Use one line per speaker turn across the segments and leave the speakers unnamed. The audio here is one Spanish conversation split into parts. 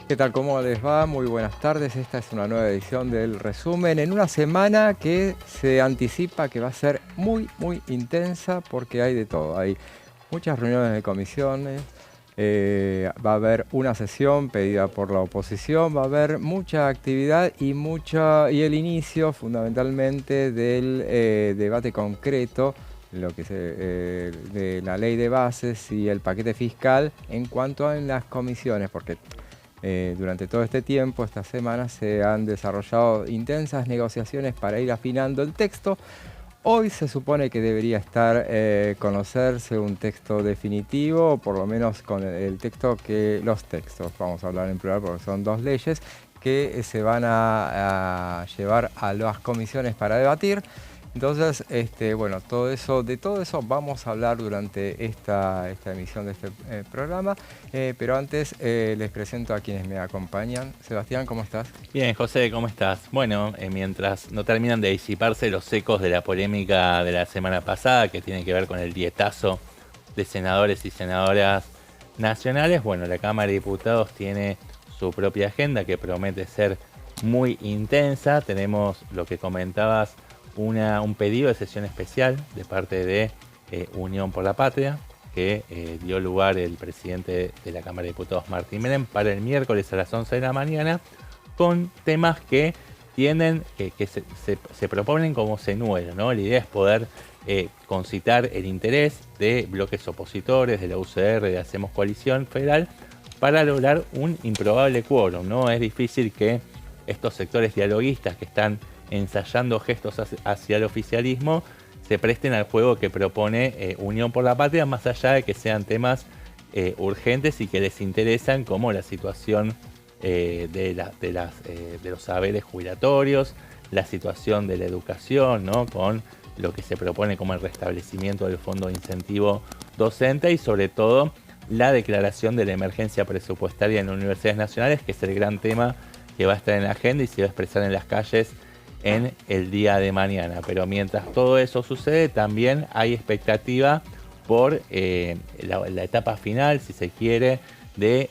¿Qué tal? ¿Cómo les va? Muy buenas tardes. Esta es una nueva edición del resumen en una semana que se anticipa que va a ser muy intensa porque hay de todo. Hay muchas reuniones de comisiones, va a haber una sesión pedida por la oposición, va a haber mucha actividad y el inicio fundamentalmente del debate concreto lo que de la ley de bases y el paquete fiscal en cuanto a en las comisiones, porque durante todo este tiempo, estas semanas, se han desarrollado intensas negociaciones para ir afinando el texto. Hoy se supone que debería estar conocerse un texto definitivo, o por lo menos con el texto los textos, vamos a hablar en plural porque son dos leyes, que se van a llevar a las comisiones para debatir. Entonces, bueno, de todo eso vamos a hablar durante esta emisión de este programa, pero antes les presento a quienes me acompañan. Sebastián, ¿cómo estás?
Bien, José, ¿cómo estás? Bueno, mientras no terminan de disiparse los ecos de la polémica de la semana pasada, que tiene que ver con el dietazo de senadores y senadoras nacionales, bueno, la Cámara de Diputados tiene su propia agenda que promete ser muy intensa. Tenemos lo que comentabas, un pedido de sesión especial de parte de Unión por la Patria, que dio lugar el presidente de la Cámara de Diputados, Martín Menem, para el miércoles a las 11 de la mañana, con temas que tienen, que se proponen como señuelos, ¿no? La idea es poder concitar el interés de bloques opositores, de la UCR, de Hacemos Coalición Federal, para lograr un improbable quórum, ¿no? Es difícil que estos sectores dialoguistas que están ensayando gestos hacia el oficialismo se presten al juego que propone Unión por la Patria, más allá de que sean temas urgentes y que les interesan, como la situación de los saberes jubilatorios, la situación de la educación, ¿no? Con lo que se propone como el restablecimiento del fondo de incentivo docente y sobre todo la declaración de la emergencia presupuestaria en las universidades nacionales, que es el gran tema que va a estar en la agenda y se va a expresar en las calles en el día de mañana. Pero mientras todo eso sucede, también hay expectativa por la etapa final, si se quiere, de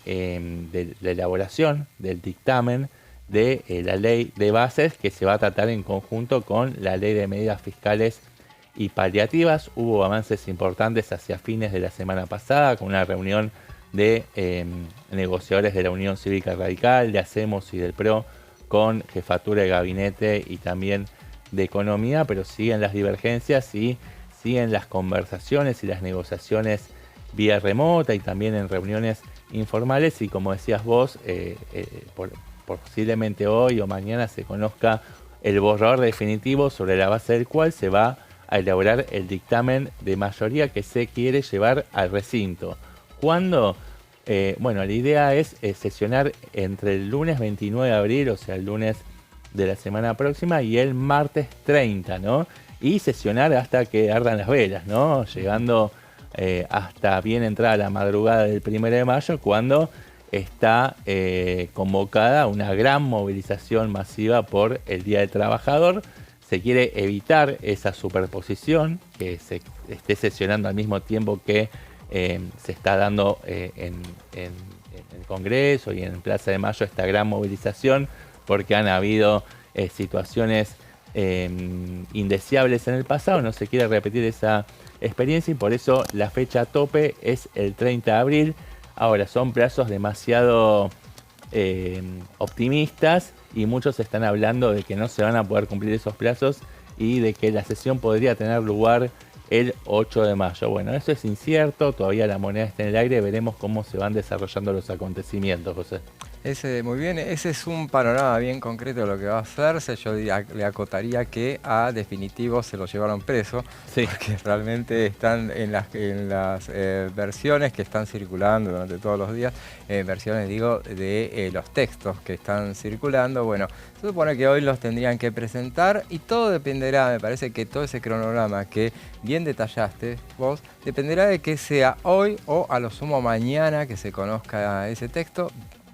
la elaboración del dictamen de la ley de bases, que se va a tratar en conjunto con la ley de medidas fiscales y paliativas. Hubo avances importantes hacia fines de la semana pasada, con una reunión de negociadores de la Unión Cívica Radical, de Hacemos y del PRO, con jefatura de gabinete y también de economía, pero siguen las divergencias y siguen las conversaciones y las negociaciones vía remota y también en reuniones informales, y como decías vos, posiblemente hoy o mañana se conozca el borrador definitivo sobre la base del cual se va a elaborar el dictamen de mayoría que se quiere llevar al recinto. ¿Cuándo? Bueno, la idea es sesionar entre el lunes 29 de abril, o sea, el lunes de la semana próxima, y el martes 30, ¿no? Y sesionar hasta que ardan las velas, ¿no? Llegando hasta bien entrada la madrugada del 1 de mayo, cuando está convocada una gran movilización masiva por el Día del Trabajador. Se quiere evitar esa superposición, que se esté sesionando al mismo tiempo que se está dando en el Congreso y en Plaza de Mayo esta gran movilización, porque han habido situaciones indeseables en el pasado. No se quiere repetir esa experiencia y por eso la fecha tope es el 30 de abril. Ahora, son plazos demasiado optimistas y muchos están hablando de que no se van a poder cumplir esos plazos y de que la sesión podría tener lugar el 8 de mayo. Bueno, eso es incierto, todavía la moneda está en el aire, veremos cómo se van desarrollando los acontecimientos, José.
Muy bien, ese es un panorama bien concreto de lo que va a hacerse. Yo le acotaría que a definitivo se lo llevaron preso,
Sí.
porque realmente están en las versiones que están circulando durante todos los días, versiones digo de los textos que están circulando. Bueno, se supone que hoy los tendrían que presentar y todo dependerá, me parece que todo ese cronograma que bien detallaste vos, dependerá de que sea hoy o a lo sumo mañana que se conozca ese texto.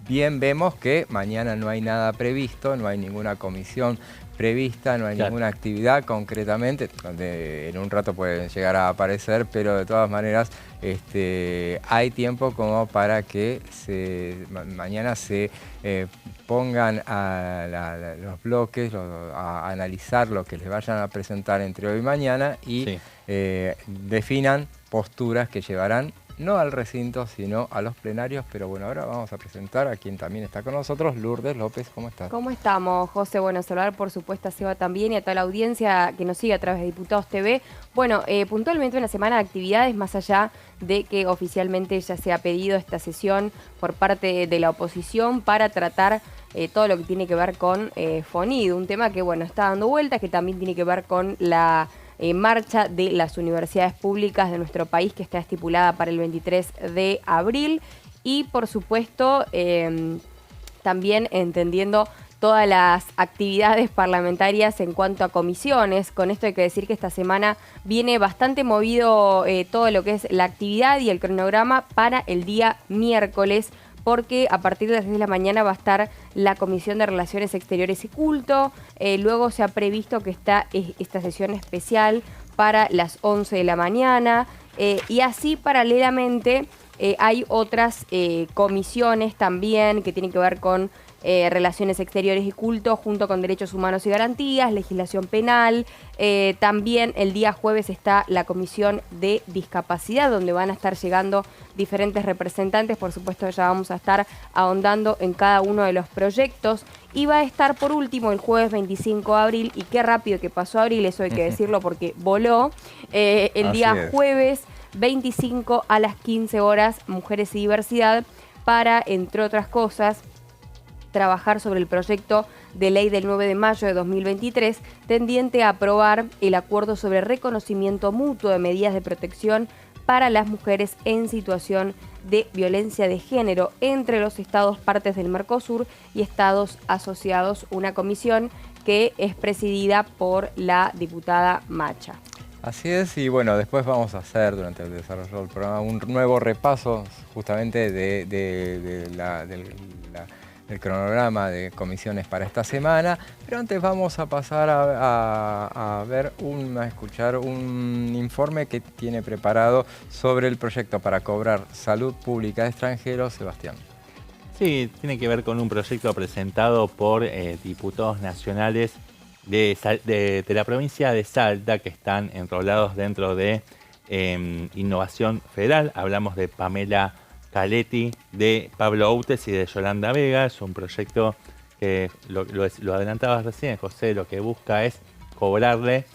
Bien, vemos que mañana no hay nada previsto, no hay ninguna comisión prevista, no hay ninguna actividad concretamente, donde en un rato pueden llegar a aparecer, pero de todas maneras hay tiempo como para que mañana se pongan a los bloques, a analizar lo que les vayan a presentar entre hoy y mañana y definan posturas que llevarán no al recinto, sino a los plenarios. Pero bueno, ahora vamos a presentar a quien también está con nosotros, Lourdes López. ¿Cómo estás?
¿Cómo estamos, José? Bueno, saludar por supuesto a Seba también y a toda la audiencia que nos sigue a través de Diputados TV. Bueno, puntualmente una semana de actividades, más allá de que oficialmente ya se ha pedido esta sesión por parte de la oposición para tratar todo lo que tiene que ver con FONID, un tema que, bueno, está dando vueltas, que también tiene que ver con la marcha de las universidades públicas de nuestro país, que está estipulada para el 23 de abril. Y, por supuesto, también entendiendo todas las actividades parlamentarias en cuanto a comisiones. Con esto hay que decir que esta semana viene bastante movido todo lo que es la actividad y el cronograma para el día miércoles, porque a partir de las 10 de la mañana va a estar la Comisión de Relaciones Exteriores y Culto. Luego se ha previsto que está esta sesión especial para las 11 de la mañana. Y así paralelamente hay otras comisiones también que tienen que ver con Relaciones Exteriores y Culto, junto con Derechos Humanos y Garantías, Legislación Penal. También el día jueves está la Comisión de Discapacidad, donde van a estar llegando diferentes representantes. Por supuesto, ya vamos a estar ahondando en cada uno de los proyectos. Y va a estar por último el jueves 25 de abril, y qué rápido que pasó abril, eso hay que decirlo porque voló, el día jueves 25 a las 15 horas, Mujeres y Diversidad, para, entre otras cosas, trabajar sobre el proyecto de ley del 9 de mayo de 2023, tendiente a aprobar el acuerdo sobre reconocimiento mutuo de medidas de protección para las mujeres en situación de violencia de género entre los estados partes del Mercosur y estados asociados, una comisión que es presidida por la diputada Macha.
Así es, y bueno, después vamos a hacer durante el desarrollo del programa un nuevo repaso justamente del cronograma de comisiones para esta semana, pero antes vamos a pasar a escuchar un informe que tiene preparado sobre el proyecto para cobrar salud pública de extranjeros, Sebastián.
Sí, tiene que ver con un proyecto presentado por diputados nacionales de la provincia de Salta, que están enrolados dentro de Innovación Federal. Hablamos de Pamela Caletti, de Pablo Outes y de Yolanda Vega. Es un proyecto que, lo adelantabas recién, José, lo que busca es cobrarle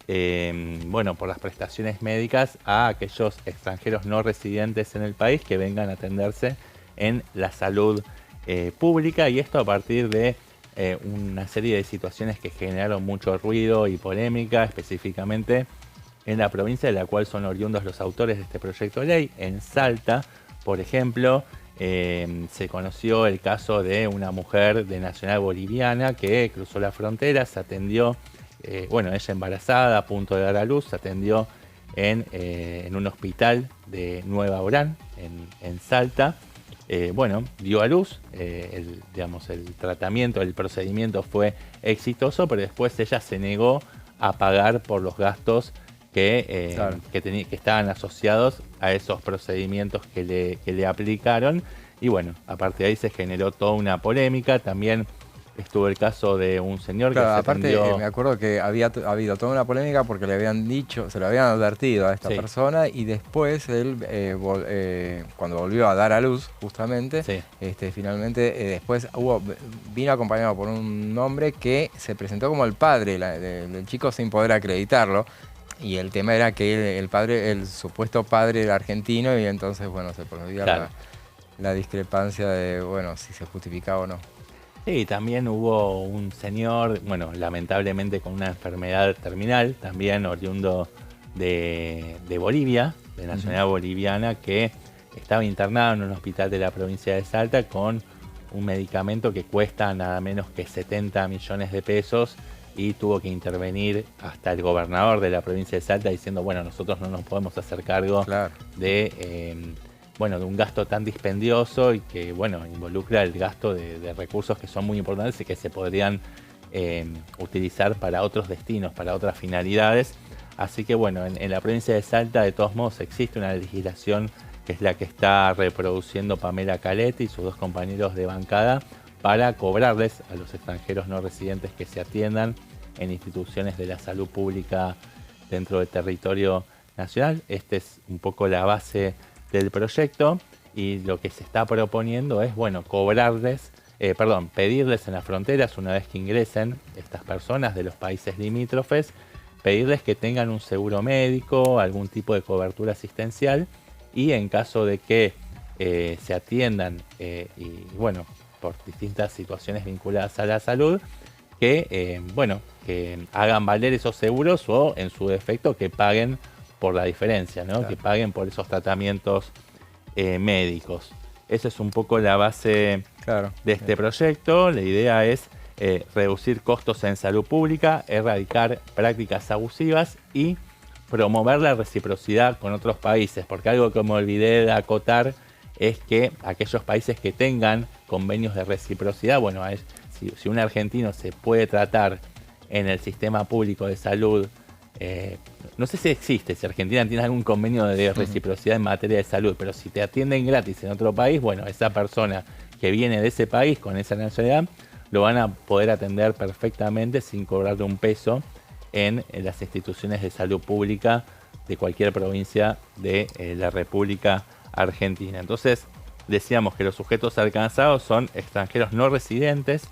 por las prestaciones médicas a aquellos extranjeros no residentes en el país que vengan a atenderse en la salud pública, y esto a partir de una serie de situaciones que generaron mucho ruido y polémica, específicamente en la provincia de la cual son oriundos los autores de este proyecto de ley. En Salta, por ejemplo, se conoció el caso de una mujer de nacional boliviana que cruzó la frontera, se atendió, ella embarazada, a punto de dar a luz, se atendió en un hospital de Nueva Orán, en Salta. Dio a luz, el tratamiento, el procedimiento fue exitoso, pero después ella se negó a pagar por los gastos que estaban asociados a esos procedimientos que le aplicaron. Y bueno, a partir de ahí se generó toda una polémica. También estuvo el caso de un señor que se atendió...
me acuerdo que había habido toda una polémica porque le habían dicho, se lo habían advertido a esta persona, y después él, cuando volvió a dar a luz, justamente, finalmente después vino acompañado por un hombre que se presentó como el padre del chico sin poder acreditarlo. Y el tema era que el supuesto padre era argentino, y entonces, se podía la discrepancia de, si se justificaba o no.
Sí, también hubo un señor, lamentablemente con una enfermedad terminal, también oriundo de Bolivia, de nacionalidad boliviana, que estaba internado en un hospital de la provincia de Salta con un medicamento que cuesta nada menos que 70 millones de pesos, y tuvo que intervenir hasta el gobernador de la provincia de Salta diciendo, nosotros no nos podemos hacer cargo de un gasto tan dispendioso y que involucra el gasto de recursos que son muy importantes y que se podrían utilizar para otros destinos, para otras finalidades. Así que bueno, en la provincia de Salta de todos modos existe una legislación que es la que está reproduciendo Pamela Caletti y sus dos compañeros de bancada para cobrarles a los extranjeros no residentes que se atiendan en instituciones de la salud pública dentro del territorio nacional. Esta es un poco la base del proyecto y lo que se está proponiendo es, bueno, pedirles en las fronteras, una vez que ingresen estas personas de los países limítrofes, pedirles que tengan un seguro médico, algún tipo de cobertura asistencial y en caso de que se atiendan y bueno, por distintas situaciones vinculadas a la salud, que hagan valer esos seguros o en su defecto que paguen por la diferencia, ¿no? Claro. Que paguen por esos tratamientos médicos. Esa es un poco la base de este proyecto. La idea es reducir costos en salud pública, erradicar prácticas abusivas y promover la reciprocidad con otros países, porque algo que me olvidé de acotar es que aquellos países que tengan convenios de reciprocidad, bueno, si un argentino se puede tratar en el sistema público de salud, no sé si existe, si Argentina tiene algún convenio de reciprocidad en materia de salud, pero si te atienden gratis en otro país, bueno, esa persona que viene de ese país con esa nacionalidad, lo van a poder atender perfectamente sin cobrarle un peso en las instituciones de salud pública de cualquier provincia de la República Argentina. Entonces, decíamos que los sujetos alcanzados son extranjeros no residentes,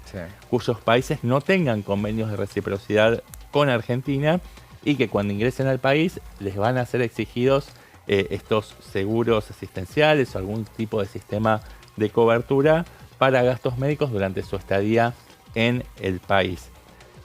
cuyos países no tengan convenios de reciprocidad con Argentina y que cuando ingresen al país les van a ser exigidos estos seguros asistenciales o algún tipo de sistema de cobertura para gastos médicos durante su estadía en el país.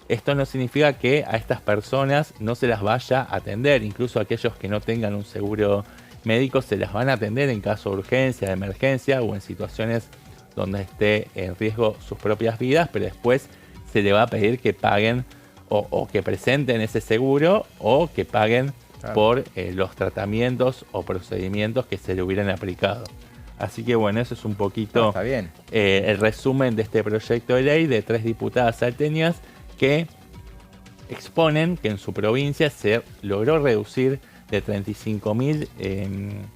Esto no significa que a estas personas no se las vaya a atender, incluso aquellos que no tengan un seguro médico se las van a atender en caso de urgencia, de emergencia o en situaciones donde esté en riesgo sus propias vidas, pero después se le va a pedir que paguen o que presenten ese seguro o que paguen por los tratamientos o procedimientos que se le hubieran aplicado. Así que bueno, eso es un poquito el resumen de este proyecto de ley de 3 diputadas salteñas que exponen que en su provincia se logró reducir de 35.000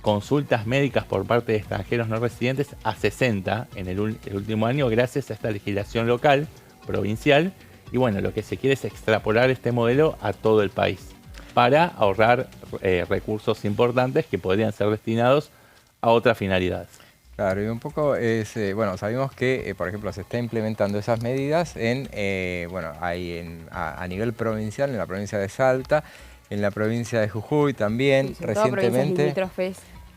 consultas médicas por parte de extranjeros no residentes a 60 en el último año gracias a esta legislación local, provincial. Y bueno, lo que se quiere es extrapolar este modelo a todo el país para ahorrar recursos importantes que podrían ser destinados a otras finalidades.
Claro, y un poco es, sabemos que, por ejemplo, se está implementando esas medidas a nivel provincial, en la provincia de Salta, en la provincia de Jujuy también, recientemente.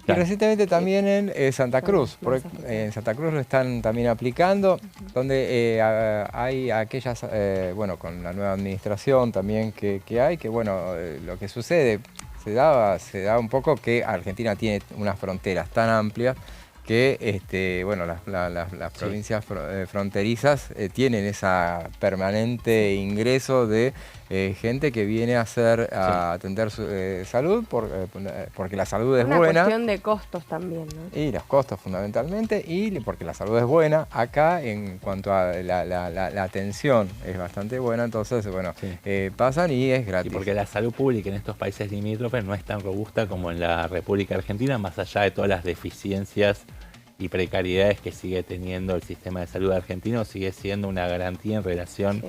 Y recientemente también en Santa Cruz, porque en Santa Cruz lo están también aplicando, donde hay aquellas, con la nueva administración también que hay, que lo que sucede, se da un poco que Argentina tiene unas fronteras tan amplias que las provincias fronterizas tienen esa permanente ingreso de gente que viene a atender su salud porque la salud es buena.
Una cuestión de costos también, ¿no?
Y los costos fundamentalmente, y porque la salud es buena. Acá en cuanto a la atención es bastante buena, entonces pasan y es gratis.
Y porque la salud pública en estos países limítrofes no es tan robusta como en la República Argentina, más allá de todas las deficiencias y precariedades que sigue teniendo el sistema de salud argentino, sigue siendo una garantía en relación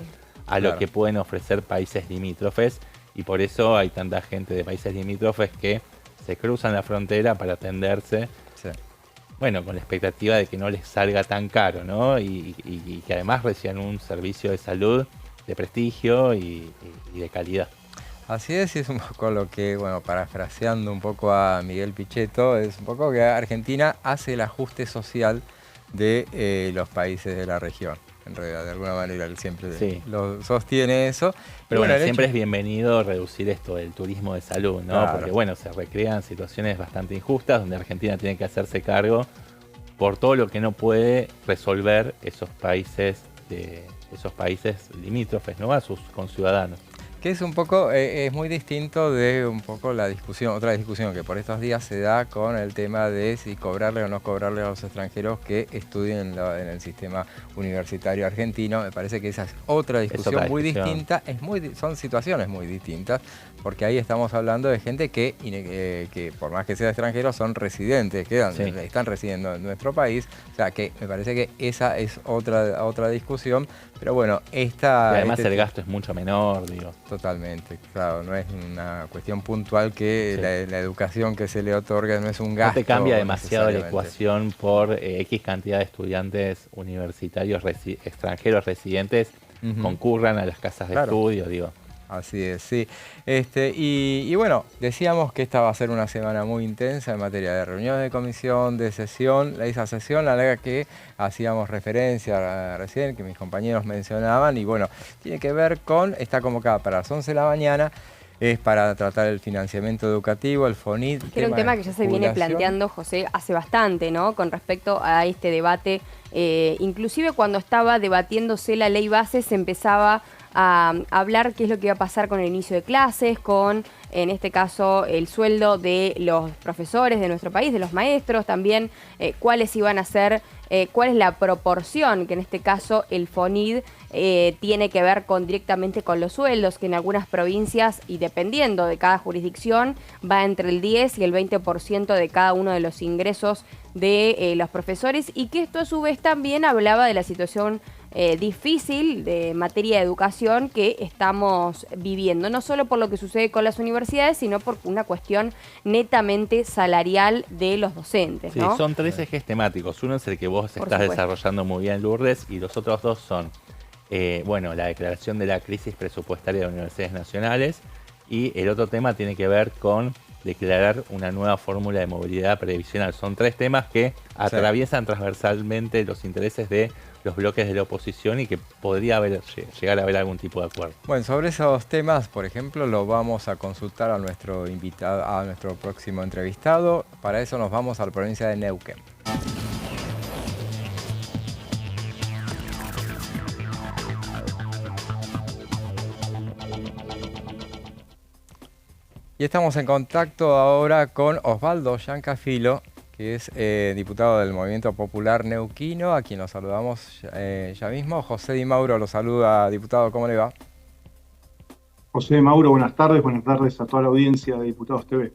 a lo que pueden ofrecer países limítrofes, y por eso hay tanta gente de países limítrofes que se cruzan la frontera para atenderse, con la expectativa de que no les salga tan caro, ¿no? Y que además reciban un servicio de salud de prestigio y de calidad.
Así es, y es un poco lo que, parafraseando un poco a Miguel Pichetto, es un poco que Argentina hace el ajuste social de los países de la región. En realidad, de alguna manera, él siempre lo sostiene eso.
Pero siempre es bienvenido reducir esto del turismo de salud, ¿no? Claro. Porque se recrean situaciones bastante injustas donde Argentina tiene que hacerse cargo por todo lo que no puede resolver esos países limítrofes, ¿no? A sus conciudadanos.
Que es un poco, es muy distinto de un poco la discusión, otra discusión que por estos días se da con el tema de si cobrarle o no cobrarle a los extranjeros que estudien en el sistema universitario argentino. Me parece que esa es otra discusión muy distinta, son situaciones muy distintas, porque ahí estamos hablando de gente que por más que sea extranjero son residentes, están residiendo en nuestro país, o sea que me parece que esa es otra discusión, pero bueno,
y además el gasto es mucho menor, digo.
Totalmente, claro, no es una cuestión puntual que la educación que se le otorga no es un gasto.
No te cambia demasiado la ecuación por X cantidad de estudiantes universitarios extranjeros residentes concurran a las casas de estudio, digo.
Así es, sí. Y bueno, decíamos que esta va a ser una semana muy intensa en materia de reuniones de comisión, de sesión. Esa sesión a la que hacíamos referencia recién, que mis compañeros mencionaban, y bueno, tiene que ver con, está convocada para las 11 de la mañana, es para tratar el financiamiento educativo, el FONID.
Que era un tema que ya se viene planteando, José, hace bastante, ¿no? Con respecto a este debate. Inclusive cuando estaba debatiéndose la ley base se empezaba a hablar qué es lo que iba a pasar con el inicio de clases, con, en este caso, el sueldo de los profesores de nuestro país, de los maestros, también cuáles iban a ser, cuál es la proporción, que en este caso el FONID tiene que ver directamente con los sueldos, que en algunas provincias, y dependiendo de cada jurisdicción, va entre el 10 y el 20% de cada uno de los ingresos de los profesores, y que esto a su vez también hablaba de la situación difícil de materia de educación que estamos viviendo, no solo por lo que sucede con las universidades, sino por una cuestión netamente salarial de los docentes, ¿no?
Sí, son 3 ejes temáticos. Uno es el que vos estás desarrollando muy bien, Lourdes, y los otros 2 son, bueno, la declaración de la crisis presupuestaria de universidades nacionales, y el otro tema tiene que ver con declarar una nueva fórmula de movilidad previsional. Son 3 temas que atraviesan transversalmente los intereses de los bloques de la oposición y que podría llegar a haber algún tipo de acuerdo.
Bueno, sobre esos temas, por ejemplo, lo vamos a consultar a nuestro invitado, a nuestro próximo entrevistado. Para eso nos vamos a la provincia de Neuquén. Y estamos en contacto ahora con Osvaldo Giancafilo, que es diputado del Movimiento Popular Neuquino, a quien nos saludamos ya mismo. José Di Mauro lo saluda, diputado, ¿cómo le va?
José Di Mauro, buenas tardes a toda la audiencia de Diputados TV.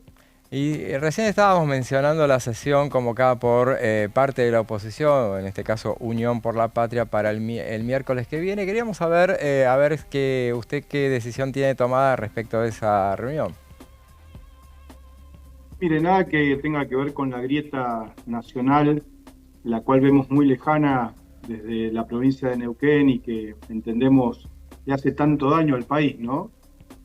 Y recién estábamos mencionando la sesión convocada por parte de la oposición, en este caso Unión por la Patria, para el miércoles que viene. Queríamos saber, usted qué decisión tiene tomada respecto a esa reunión.
Mire, nada que tenga que ver con la grieta nacional, la cual vemos muy lejana desde la provincia de Neuquén y que entendemos le hace tanto daño al país, ¿no?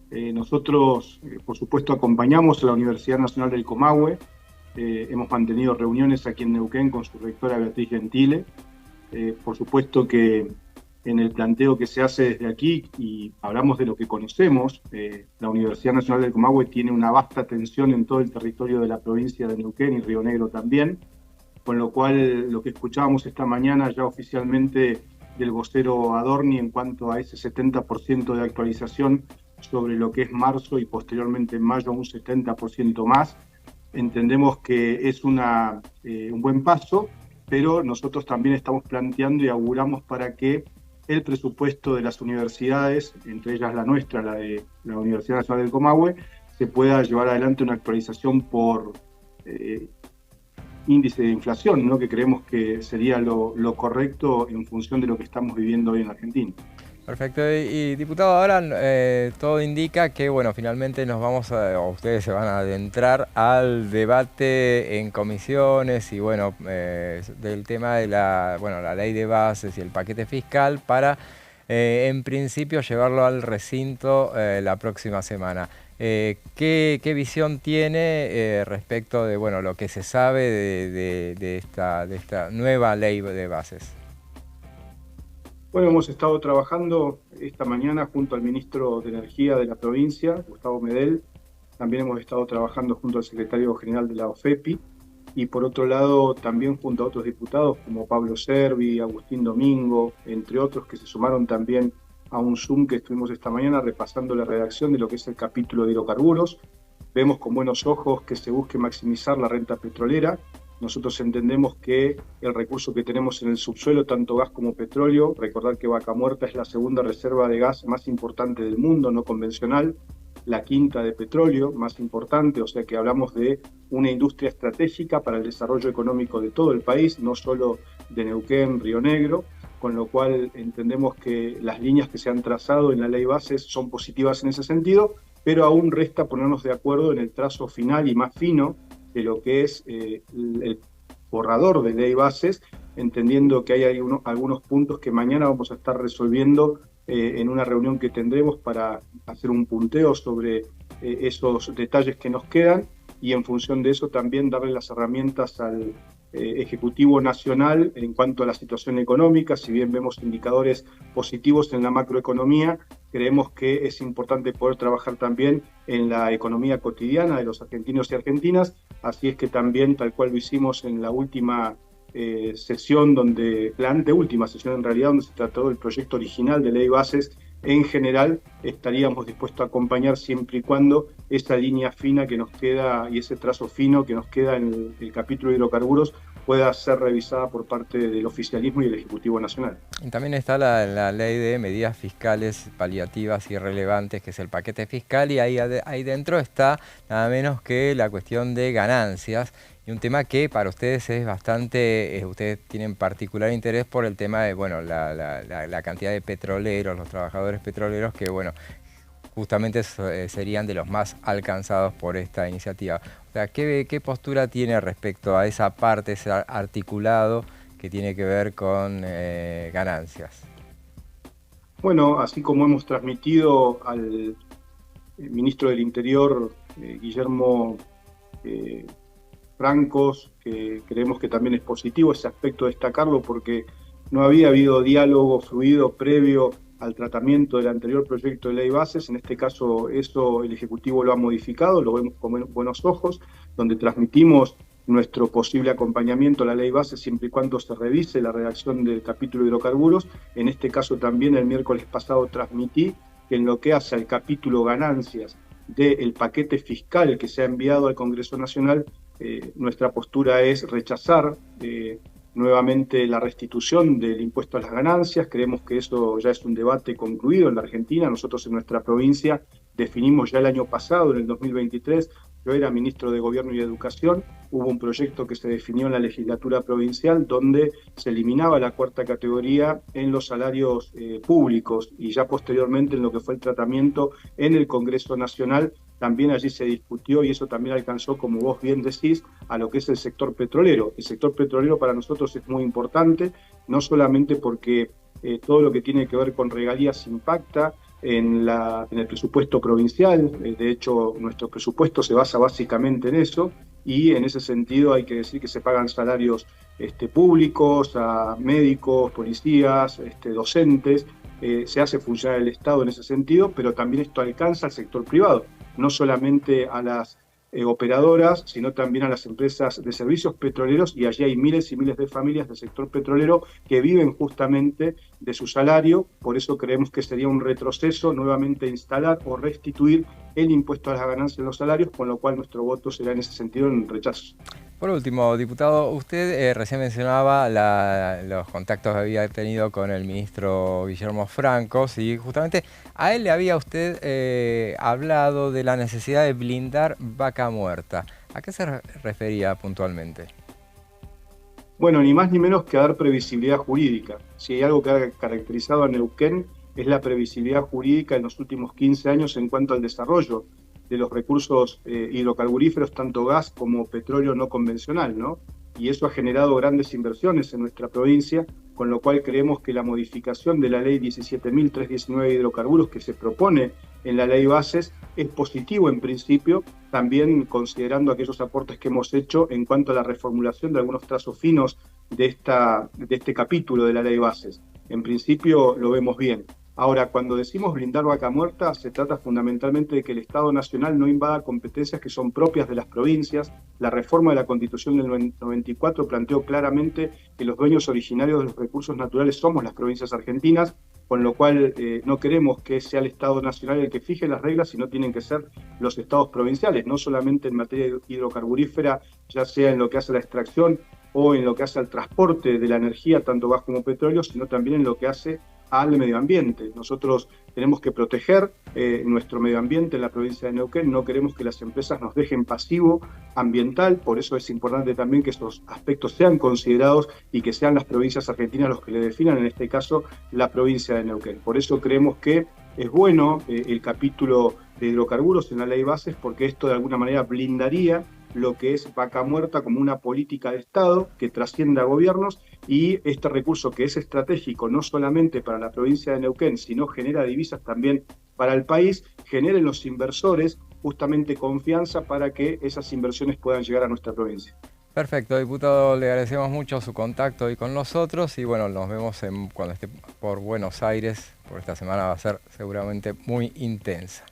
Nosotros, por supuesto, acompañamos a la Universidad Nacional del Comahue, hemos mantenido reuniones aquí en Neuquén con su rectora Beatriz Gentile. Por supuesto que en el planteo que se hace desde aquí, y hablamos de lo que conocemos, la Universidad Nacional del Comahue tiene una vasta atención en todo el territorio de la provincia de Neuquén y Río Negro también, con lo cual lo que escuchábamos esta mañana ya oficialmente del vocero Adorni en cuanto a ese 70% de actualización sobre lo que es marzo y posteriormente en mayo un 70% más, entendemos que es un buen paso, pero nosotros también estamos planteando y auguramos para que el presupuesto de las universidades, entre ellas la nuestra, la de la Universidad Nacional del Comahue, se pueda llevar adelante una actualización por índice de inflación, ¿no? Que creemos que sería lo correcto en función de lo que estamos viviendo hoy en Argentina.
Perfecto. Y diputado, ahora todo indica que, bueno, finalmente o ustedes se van a adentrar al debate en comisiones y, bueno, del tema de la ley de bases y el paquete fiscal para, en principio, llevarlo al recinto la próxima semana. ¿Qué visión tiene respecto de, bueno, lo que se sabe de esta nueva ley de bases?
Bueno, hemos estado trabajando esta mañana junto al ministro de Energía de la provincia, Gustavo Medel. También hemos estado trabajando junto al secretario general de la OFEPI y por otro lado también junto a otros diputados como Pablo Servi, Agustín Domingo, entre otros que se sumaron también a un Zoom que estuvimos esta mañana repasando la redacción de lo que es el capítulo de hidrocarburos. Vemos con buenos ojos que se busque maximizar la renta petrolera. Nosotros entendemos que el recurso que tenemos en el subsuelo, tanto gas como petróleo, recordar que Vaca Muerta es la segunda reserva de gas más importante del mundo, no convencional, la quinta de petróleo más importante, o sea que hablamos de una industria estratégica para el desarrollo económico de todo el país, no solo de Neuquén, Río Negro, con lo cual entendemos que las líneas que se han trazado en la ley bases son positivas en ese sentido, pero aún resta ponernos de acuerdo en el trazo final y más fino de lo que es el borrador de ley bases, entendiendo que hay algunos puntos que mañana vamos a estar resolviendo en una reunión que tendremos para hacer un punteo sobre esos detalles que nos quedan y en función de eso también darle las herramientas al Ejecutivo Nacional en cuanto a la situación económica. Si bien vemos indicadores positivos en la macroeconomía, creemos que es importante poder trabajar también en la economía cotidiana de los argentinos y argentinas, así es que también, tal cual lo hicimos en la última sesión, la anteúltima sesión en realidad, donde se trató del proyecto original de ley bases, en general estaríamos dispuestos a acompañar siempre y cuando esa línea fina que nos queda y ese trazo fino que nos queda en el capítulo de hidrocarburos pueda ser revisada por parte del oficialismo y el Ejecutivo Nacional.
Y también está la ley de medidas fiscales paliativas y relevantes, que es el paquete fiscal, y ahí dentro está nada menos que la cuestión de ganancias, y un tema que para ustedes es bastante, ustedes tienen particular interés por el tema de, bueno, la cantidad de petroleros, los trabajadores petroleros que, bueno, justamente serían de los más alcanzados por esta iniciativa. O sea, ¿qué postura tiene respecto a esa parte, ese articulado que tiene que ver con ganancias?
Bueno, así como hemos transmitido al ministro del Interior, Guillermo Francos, que creemos que también es positivo ese aspecto, destacarlo porque no había habido diálogo fluido previo al tratamiento del anterior proyecto de ley bases. En este caso eso el Ejecutivo lo ha modificado, lo vemos con buenos ojos, donde transmitimos nuestro posible acompañamiento a la ley base siempre y cuando se revise la redacción del capítulo de hidrocarburos. En este caso también el miércoles pasado transmití que en lo que hace al capítulo ganancias del paquete fiscal que se ha enviado al Congreso Nacional, nuestra postura es rechazar nuevamente la restitución del impuesto a las ganancias. Creemos que eso ya es un debate concluido en la Argentina. Nosotros en nuestra provincia definimos ya el año pasado, en el 2023, yo era ministro de Gobierno y Educación, hubo un proyecto que se definió en la legislatura provincial donde se eliminaba la cuarta categoría en los salarios públicos, y ya posteriormente en lo que fue el tratamiento en el Congreso Nacional, también allí se discutió y eso también alcanzó, como vos bien decís, a lo que es el sector petrolero. El sector petrolero para nosotros es muy importante, no solamente porque todo lo que tiene que ver con regalías impacta en el presupuesto provincial. De hecho, nuestro presupuesto se basa básicamente en eso, y en ese sentido hay que decir que se pagan salarios públicos a médicos, policías, docentes, se hace funcionar el Estado en ese sentido, pero también esto alcanza al sector privado, no solamente a las operadoras, sino también a las empresas de servicios petroleros, y allí hay miles y miles de familias del sector petrolero que viven justamente de su salario. Por eso creemos que sería un retroceso nuevamente instalar o restituir el impuesto a las ganancias en los salarios, con lo cual nuestro voto será en ese sentido en rechazo.
Por último, diputado, usted recién mencionaba los contactos que había tenido con el ministro Guillermo Francos, y justamente a él le había usted hablado de la necesidad de blindar Vaca Muerta. ¿A qué se refería puntualmente?
Bueno, ni más ni menos que a dar previsibilidad jurídica. Si hay algo que ha caracterizado a Neuquén es la previsibilidad jurídica en los últimos 15 años en cuanto al desarrollo de los recursos hidrocarburíferos, tanto gas como petróleo no convencional, ¿no? Y eso ha generado grandes inversiones en nuestra provincia, con lo cual creemos que la modificación de la ley 17.319 de hidrocarburos que se propone en la ley bases es positivo en principio, también considerando aquellos aportes que hemos hecho en cuanto a la reformulación de algunos trazos finos de este capítulo de la ley bases. En principio lo vemos bien. Ahora, cuando decimos blindar Vaca Muerta, se trata fundamentalmente de que el Estado Nacional no invada competencias que son propias de las provincias. La reforma de la Constitución del 94 planteó claramente que los dueños originarios de los recursos naturales somos las provincias argentinas, con lo cual no queremos que sea el Estado nacional el que fije las reglas, sino tienen que ser los estados provinciales, no solamente en materia hidrocarburífera, ya sea en lo que hace a la extracción o en lo que hace al transporte de la energía, tanto gas como petróleo, sino también en lo que hace al medio ambiente. Nosotros tenemos que proteger nuestro medio ambiente en la provincia de Neuquén, no queremos que las empresas nos dejen pasivo ambiental, por eso es importante también que estos aspectos sean considerados y que sean las provincias argentinas los que le definan, en este caso la provincia de Neuquén. Por eso creemos que es bueno el capítulo de hidrocarburos en la ley de bases, porque esto de alguna manera blindaría lo que es Vaca Muerta como una política de Estado que trascienda a gobiernos, y este recurso que es estratégico no solamente para la provincia de Neuquén, sino genera divisas también para el país, generen los inversores justamente confianza para que esas inversiones puedan llegar a nuestra provincia.
Perfecto, diputado, le agradecemos mucho su contacto hoy con nosotros y bueno, nos vemos cuando esté por Buenos Aires, porque esta semana va a ser seguramente muy intensa.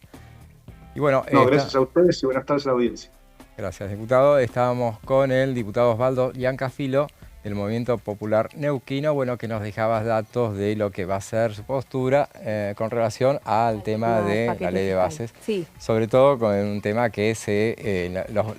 Y bueno,
gracias a ustedes y buenas tardes a la audiencia.
Gracias, diputado. Estábamos con el diputado Osvaldo Giancafilo del Movimiento Popular Neuquino, bueno, que nos dejaba datos de lo que va a ser su postura con relación al tema de la ley de bases. Sí. Sobre todo con un tema que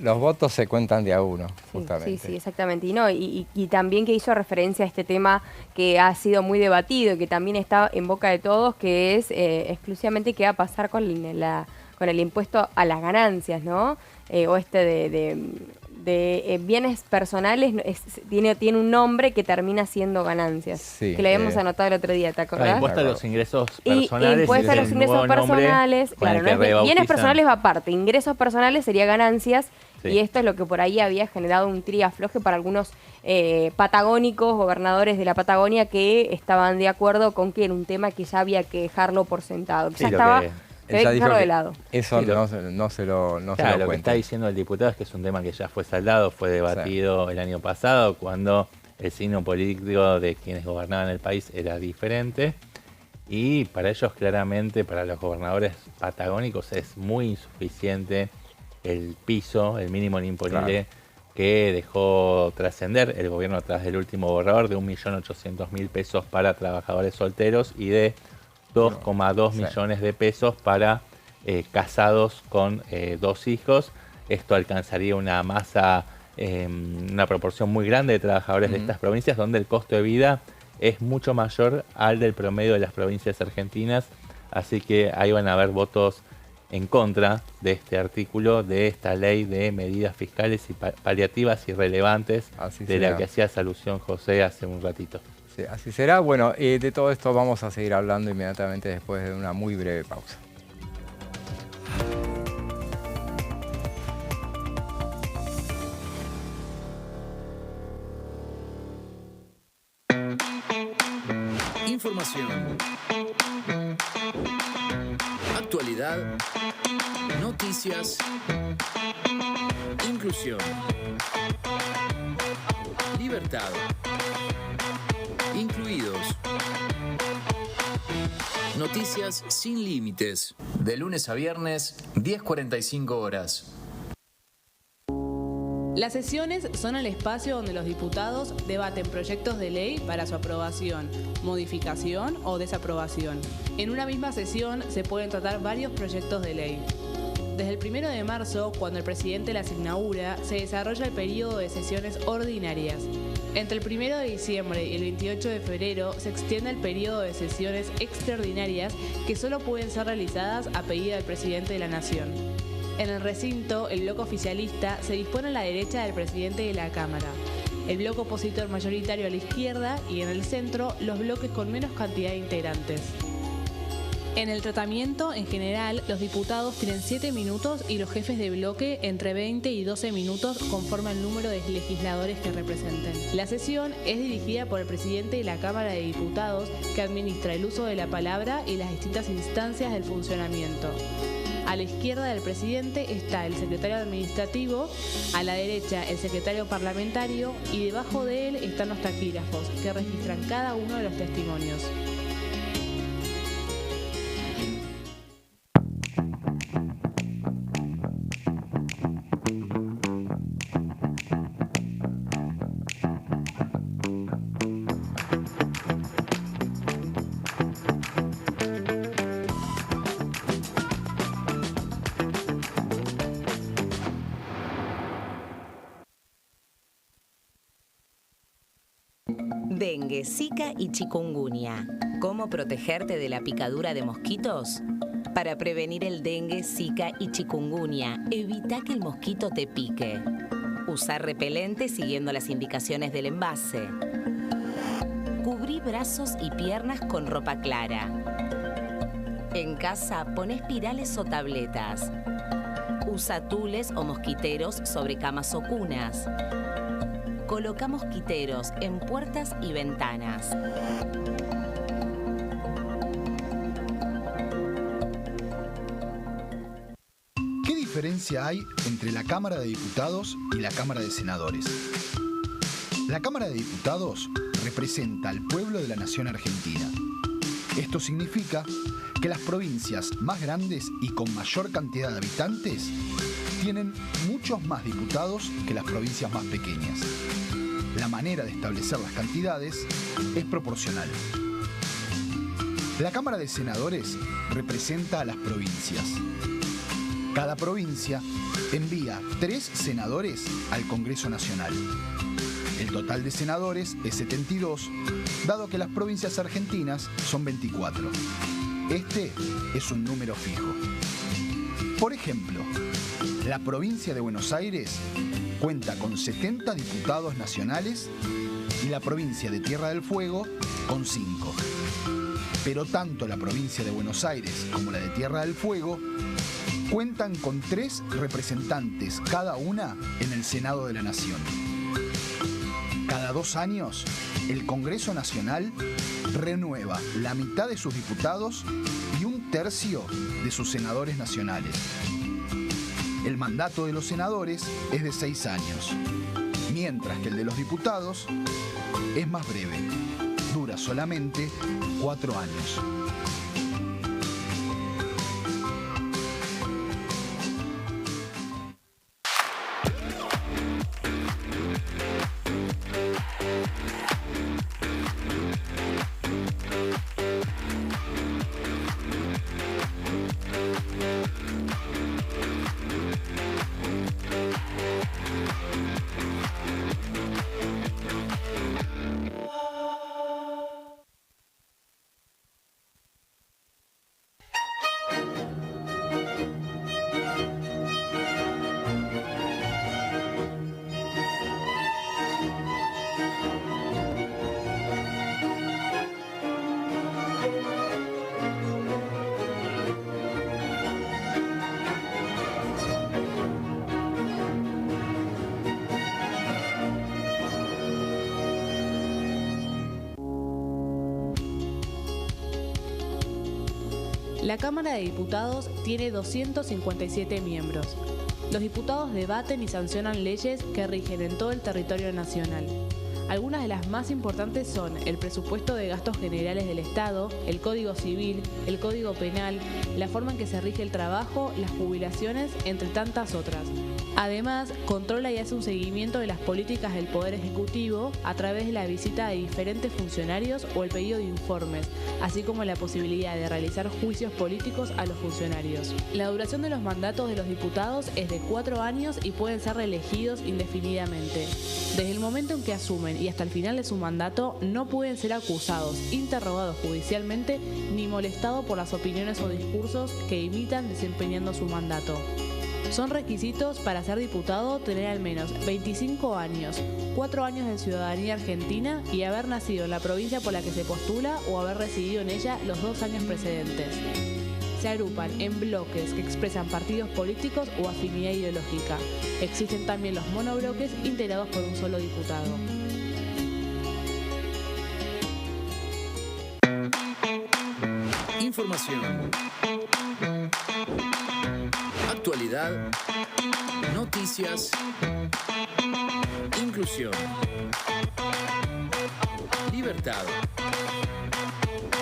los votos se cuentan de a uno, justamente.
Sí, exactamente. Y también que hizo referencia a este tema que ha sido muy debatido y que también está en boca de todos, que es exclusivamente qué va a pasar con el impuesto a las ganancias, ¿no? O de bienes personales, tiene un nombre que termina siendo ganancias, sí, que lo habíamos anotado el otro día, ¿te acordás?
Impuesto a los ingresos personales.
Impuesto a los ingresos personales, claro, no bienes personales va aparte, ingresos personales sería ganancias, sí. Y esto es lo que por ahí había generado un triafloje para algunos patagónicos, gobernadores de la Patagonia, que estaban de acuerdo con que era un tema que ya había que dejarlo por sentado, que
sí,
ya estaba...
Ella dijo
de lado.
Eso no se lo cuenta.
Lo que está diciendo el diputado es que es un tema que ya fue saldado, fue debatido el año pasado, cuando el signo político de quienes gobernaban el país era diferente. Y para ellos, claramente, para los gobernadores patagónicos, es muy insuficiente el piso, el mínimo imponible, que dejó trascender el gobierno a través del último borrador de 1.800.000 pesos para trabajadores solteros y de 2,2 millones de pesos para casados con 2 hijos. Esto alcanzaría una masa, una proporción muy grande de trabajadores de estas provincias, donde el costo de vida es mucho mayor al del promedio de las provincias argentinas. Así que ahí van a haber votos en contra de este artículo, de esta ley de medidas fiscales y paliativas irrelevantes, de la que hacías alusión, José, hace un ratito.
Sí, así será. Bueno, de todo esto vamos a seguir hablando inmediatamente después de una muy breve pausa.
Información, actualidad, noticias, inclusión, libertad, incluidos, noticias sin límites, de lunes a viernes, 10:45 horas.
Las sesiones son el espacio donde los diputados debaten proyectos de ley para su aprobación, modificación o desaprobación. En una misma sesión se pueden tratar varios proyectos de ley. Desde el 1 de marzo, cuando el presidente las inaugura, se desarrolla el periodo de sesiones ordinarias. Entre el 1 de diciembre y el 28 de febrero se extiende el periodo de sesiones extraordinarias que solo pueden ser realizadas a pedido del presidente de la Nación. En el recinto, el bloque oficialista se dispone a la derecha del presidente de la Cámara, el bloque opositor mayoritario a la izquierda y en el centro los bloques con menos cantidad de integrantes. En el tratamiento, en general, los diputados tienen 7 minutos y los jefes de bloque entre 20 y 12 minutos conforme al número de legisladores que representen. La sesión es dirigida por el presidente de la Cámara de Diputados, que administra el uso de la palabra y las distintas instancias del funcionamiento. A la izquierda del presidente está el secretario administrativo, a la derecha el secretario parlamentario y debajo de él están los taquígrafos, que registran cada uno de los testimonios.
Dengue, Zika y chikungunya. ¿Cómo protegerte de la picadura de mosquitos? Para prevenir el dengue, Zika y chikungunya, evita que el mosquito te pique. Usar repelente siguiendo las indicaciones del envase. Cubrí brazos y piernas con ropa clara. En casa, pon espirales o tabletas. Usa tules o mosquiteros sobre camas o cunas. Coloca mosquiteros en puertas y ventanas.
¿Qué diferencia hay entre la Cámara de Diputados y la Cámara de Senadores? La Cámara de Diputados representa al pueblo de la nación argentina. Esto significa que las provincias más grandes y con mayor cantidad de habitantes tienen muchos más diputados que las provincias más pequeñas. La manera de establecer las cantidades es proporcional. La Cámara de Senadores representa a las provincias. Cada provincia envía 3 senadores al Congreso Nacional. El total de senadores es 72, dado que las provincias argentinas son 24. Este es un número fijo. Por ejemplo, la provincia de Buenos Aires cuenta con 70 diputados nacionales y la provincia de Tierra del Fuego con 5. Pero tanto la provincia de Buenos Aires como la de Tierra del Fuego cuentan con 3 representantes cada una en el Senado de la Nación. Cada 2 años, el Congreso Nacional renueva la mitad de sus diputados y 1/3 de sus senadores nacionales. El mandato de los senadores es de 6 años, mientras que el de los diputados es más breve, dura solamente 4 años.
La Cámara de Diputados tiene 257 miembros. Los diputados debaten y sancionan leyes que rigen en todo el territorio nacional. Algunas de las más importantes son el presupuesto de gastos generales del Estado, el Código Civil, el Código Penal, la forma en que se rige el trabajo, las jubilaciones, entre tantas otras. Además, controla y hace un seguimiento de las políticas del Poder Ejecutivo a través de la visita de diferentes funcionarios o el pedido de informes, así como la posibilidad de realizar juicios políticos a los funcionarios. La duración de los mandatos de los diputados es de 4 años y pueden ser reelegidos indefinidamente. Desde el momento en que asumen y hasta el final de su mandato, no pueden ser acusados, interrogados judicialmente, ni molestados por las opiniones o discursos que imitan desempeñando su mandato. Son requisitos para ser diputado tener al menos 25 años, 4 años de ciudadanía argentina y haber nacido en la provincia por la que se postula o haber residido en ella los 2 años precedentes. Se agrupan en bloques que expresan partidos políticos o afinidad ideológica. Existen también los monobloques integrados por un solo diputado.
Información. Actualidad. Noticias. Inclusión. Libertad.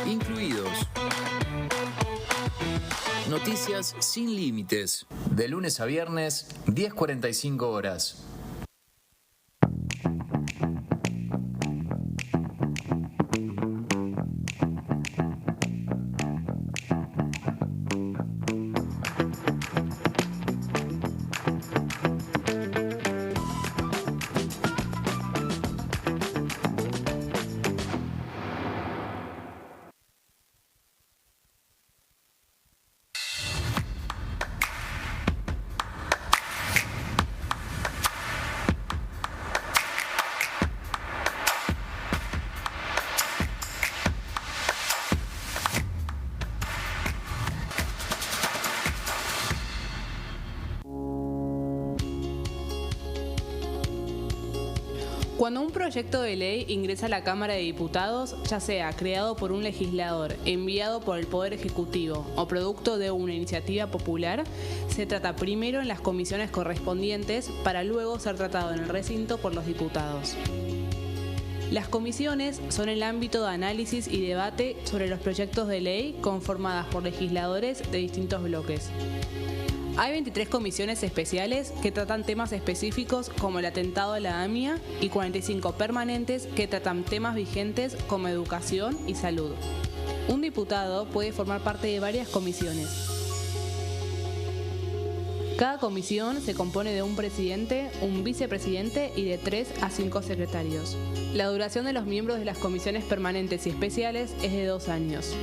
Incluidos. Noticias sin límites. De lunes a viernes, 10:45 horas.
Cuando un proyecto de ley ingresa a la Cámara de Diputados, ya sea creado por un legislador, enviado por el Poder Ejecutivo o producto de una iniciativa popular, se trata primero en las comisiones correspondientes para luego ser tratado en el recinto por los diputados. Las comisiones son el ámbito de análisis y debate sobre los proyectos de ley conformadas por legisladores de distintos bloques. Hay 23 comisiones especiales que tratan temas específicos como el atentado a la AMIA y 45 permanentes que tratan temas vigentes como educación y salud. Un diputado puede formar parte de varias comisiones. Cada comisión se compone de un presidente, un vicepresidente y de 3 a 5 secretarios. La duración de los miembros de las comisiones permanentes y especiales es de 2 años.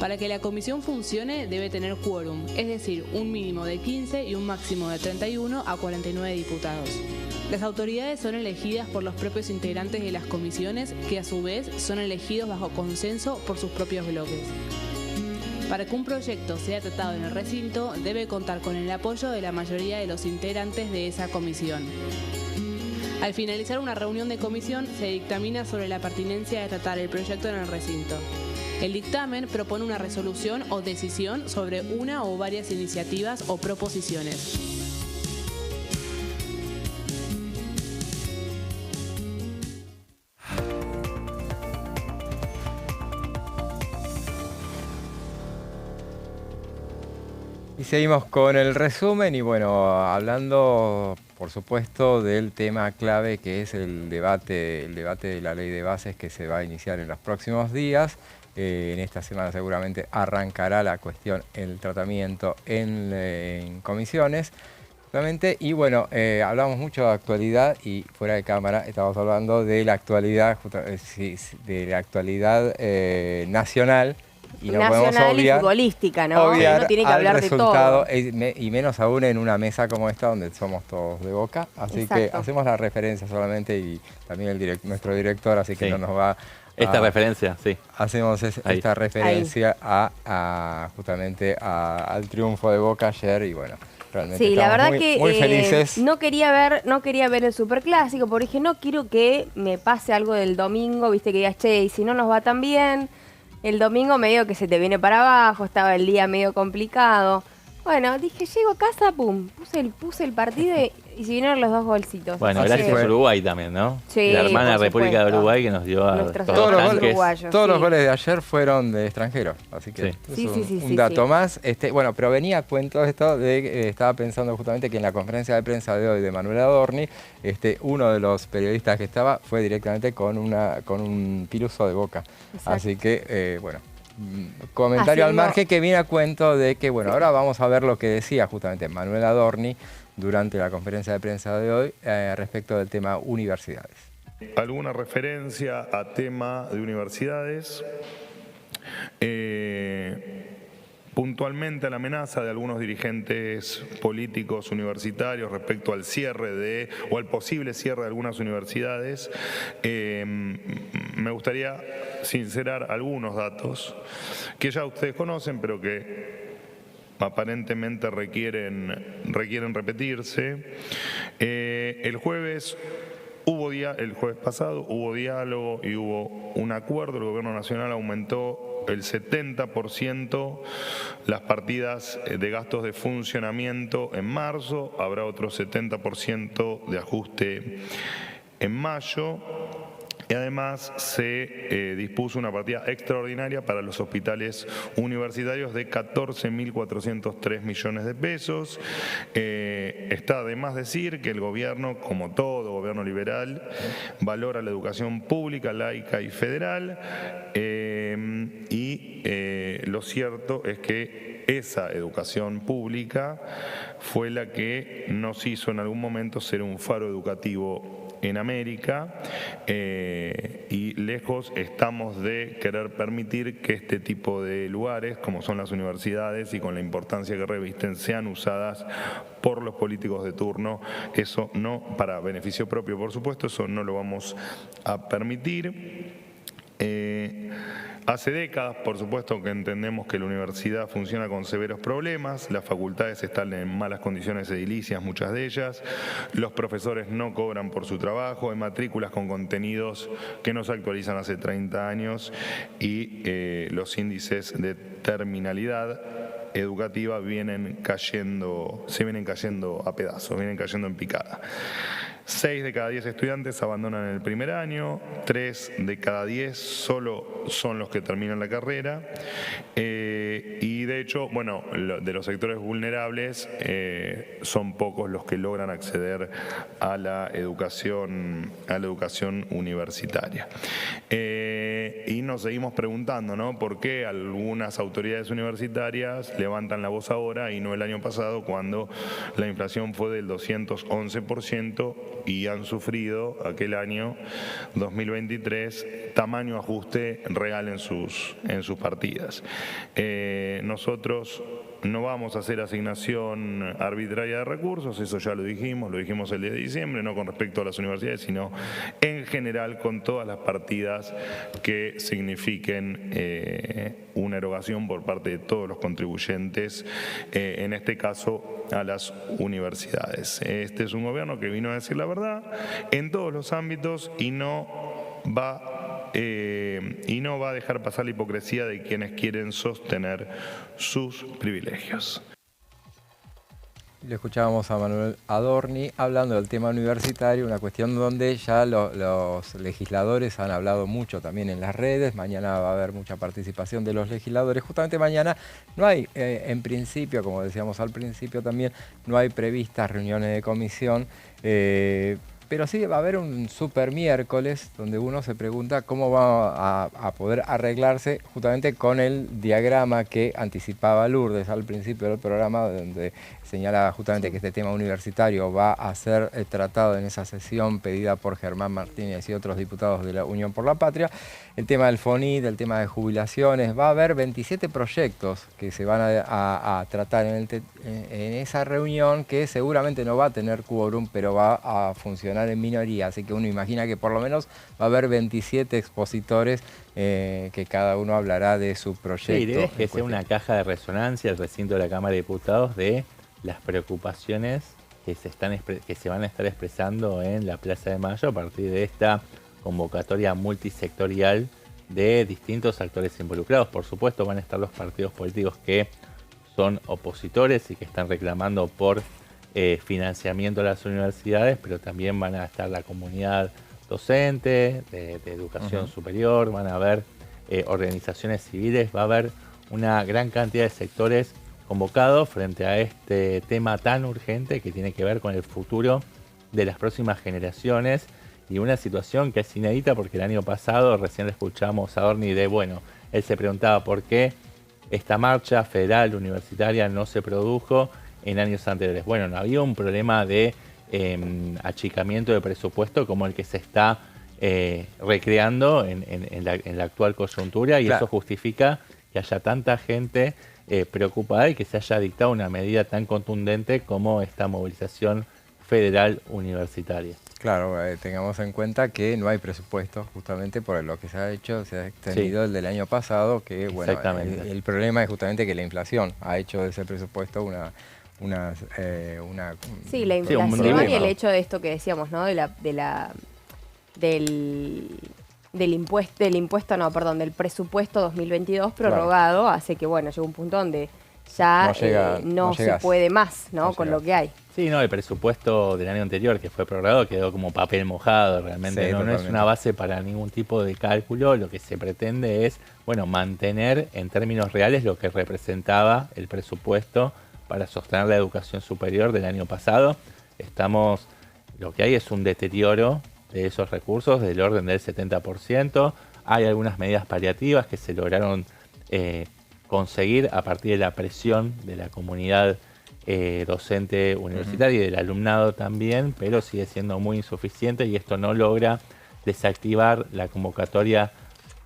Para que la comisión funcione debe tener quórum, es decir, un mínimo de 15 y un máximo de 31 a 49 diputados. Las autoridades son elegidas por los propios integrantes de las comisiones, que a su vez son elegidos bajo consenso por sus propios bloques. Para que un proyecto sea tratado en el recinto, debe contar con el apoyo de la mayoría de los integrantes de esa comisión. Al finalizar una reunión de comisión, se dictamina sobre la pertinencia de tratar el proyecto en el recinto. El dictamen propone una resolución o decisión sobre una o varias iniciativas o proposiciones.
Y seguimos con el resumen y bueno, hablando por supuesto del tema clave que es el debate de la ley de bases que se va a iniciar en los próximos días. En esta semana seguramente arrancará la cuestión, el tratamiento en comisiones. Y bueno, hablamos mucho de actualidad y fuera de cámara estamos hablando de la actualidad, nacional. Y no
nacional
obviar,
y futbolística, ¿no? Uno tiene que hablar de todo.
Y menos aún en una mesa como esta donde somos todos de Boca. Así que hacemos la referencia solamente y también nuestro director, así que no nos va...
Esta referencia, sí.
Hacemos esta referencia justamente al triunfo de Boca ayer y bueno, realmente
sí, la verdad
muy felices.
No quería ver el Superclásico porque dije, no quiero que me pase algo del domingo, viste que digas, che, y si no nos va tan bien... El domingo medio que se te viene para abajo, estaba el día medio complicado. Bueno, dije, llego a casa, pum, puse el partido y se vinieron los 2 golcitos.
Bueno, gracias a Uruguay también, ¿no?
Sí,
la hermana República de Uruguay que nos dio a
todos los goles de ayer fueron de extranjeros, así que es un dato más. Bueno, pero venía a cuento esto de estaba pensando justamente que en la conferencia de prensa de hoy de Manuel Adorni, uno de los periodistas que estaba fue directamente con un piluso de Boca. Exacto. Así que, bueno, comentario al margen que viene a cuento de que, bueno, ahora vamos a ver lo que decía justamente Manuel Adorni durante la conferencia de prensa de hoy respecto del tema universidades.
Alguna referencia a tema de universidades, puntualmente a la amenaza de algunos dirigentes políticos universitarios respecto al cierre o al posible cierre de algunas universidades. Me gustaría sincerar algunos datos que ya ustedes conocen, pero que aparentemente requieren repetirse. El jueves pasado hubo diálogo y hubo un acuerdo. El Gobierno Nacional aumentó el 70% las partidas de gastos de funcionamiento en marzo. Habrá otro 70% de ajuste en mayo. Y además se dispuso una partida extraordinaria para los hospitales universitarios de 14.403 millones de pesos. Está de más decir que el gobierno, como todo gobierno liberal, valora la educación pública, laica y federal. Lo cierto es que esa educación pública fue la que nos hizo en algún momento ser un faro educativo en América, y lejos estamos de querer permitir que este tipo de lugares, como son las universidades y con la importancia que revisten, sean usadas por los políticos de turno. Eso no, para beneficio propio, por supuesto, eso no lo vamos a permitir. Hace décadas, por supuesto, que entendemos que la universidad funciona con severos problemas, las facultades están en malas condiciones edilicias, muchas de ellas, los profesores no cobran por su trabajo, hay matrículas con contenidos que no se actualizan hace 30 años y los índices de terminalidad educativa se vienen cayendo a pedazos, vienen cayendo en picada. 6 de cada 10 estudiantes abandonan en el primer año, 3 de cada 10 solo son los que terminan la carrera y de hecho, bueno, de los sectores vulnerables son pocos los que logran acceder a la educación universitaria. Y nos seguimos preguntando, ¿no? ¿Por qué algunas autoridades universitarias levantan la voz ahora y no el año pasado, cuando la inflación fue del 211% y han sufrido aquel año 2023 tamaño ajuste real en sus partidas? Nosotros no vamos a hacer asignación arbitraria de recursos, eso ya lo dijimos el día de diciembre, no con respecto a las universidades, sino en general con todas las partidas que signifiquen una erogación por parte de todos los contribuyentes, en este caso a las universidades. Este es un gobierno que vino a decir la verdad en todos los ámbitos y no va a dejar pasar la hipocresía de quienes quieren sostener sus privilegios.
Le escuchábamos a Manuel Adorni hablando del tema universitario, una cuestión donde ya los legisladores han hablado mucho también en las redes. Mañana va a haber mucha participación de los legisladores. Justamente mañana no hay, en principio, como decíamos al principio también, no hay previstas reuniones de comisión, pero sí va a haber un super miércoles donde uno se pregunta cómo va a poder arreglarse justamente con el diagrama que anticipaba Lourdes al principio del programa, donde señala justamente que este tema universitario va a ser tratado en esa sesión pedida por Germán Martínez y otros diputados de la Unión por la Patria. El tema del FONIT, el tema de jubilaciones, va a haber 27 proyectos que se van a tratar en esa reunión, que seguramente no va a tener quórum, pero va a funcionar en minoría, así que uno imagina que por lo menos va a haber 27 expositores que cada uno hablará de su proyecto.
Sí, la idea es que sea una caja de resonancia el recinto de la Cámara de Diputados de las preocupaciones que se van a estar expresando en la Plaza de Mayo a partir de esta convocatoria multisectorial de distintos actores involucrados. Por supuesto van a estar los partidos políticos que son opositores y que están reclamando por financiamiento a las universidades, pero también van a estar la comunidad docente, de educación superior, van a haber organizaciones civiles, va a haber una gran cantidad de sectores convocados frente a este tema tan urgente que tiene que ver con el futuro de las próximas generaciones y una situación que es inédita porque el año pasado recién le escuchamos a Adorni él se preguntaba por qué esta marcha federal universitaria no se produjo en años anteriores. Bueno, no había un problema de achicamiento de presupuesto como el que se está recreando en la actual coyuntura y eso justifica que haya tanta gente preocupada y que se haya dictado una medida tan contundente como esta movilización federal universitaria.
Claro, tengamos en cuenta que no hay presupuesto, justamente por lo que se ha hecho, se ha extendido el del año pasado, que bueno, el problema es justamente que la inflación ha hecho de ese presupuesto
Sí, la inflación y el hecho de esto que decíamos, ¿no? Del presupuesto 2022 prorrogado, hace que, bueno, llega un punto donde ya no se puede más, ¿no? Con lo que hay.
Sí, no, el presupuesto del año anterior que fue prorrogado quedó como papel mojado, realmente no es una base para ningún tipo de cálculo. Lo que se pretende es, bueno, mantener en términos reales lo que representaba el presupuesto para sostener la educación superior del año pasado. Lo que hay es un deterioro de esos recursos del orden del 70%. Hay algunas medidas paliativas que se lograron conseguir a partir de la presión de la comunidad docente universitaria y del alumnado también, pero sigue siendo muy insuficiente y esto no logra desactivar la convocatoria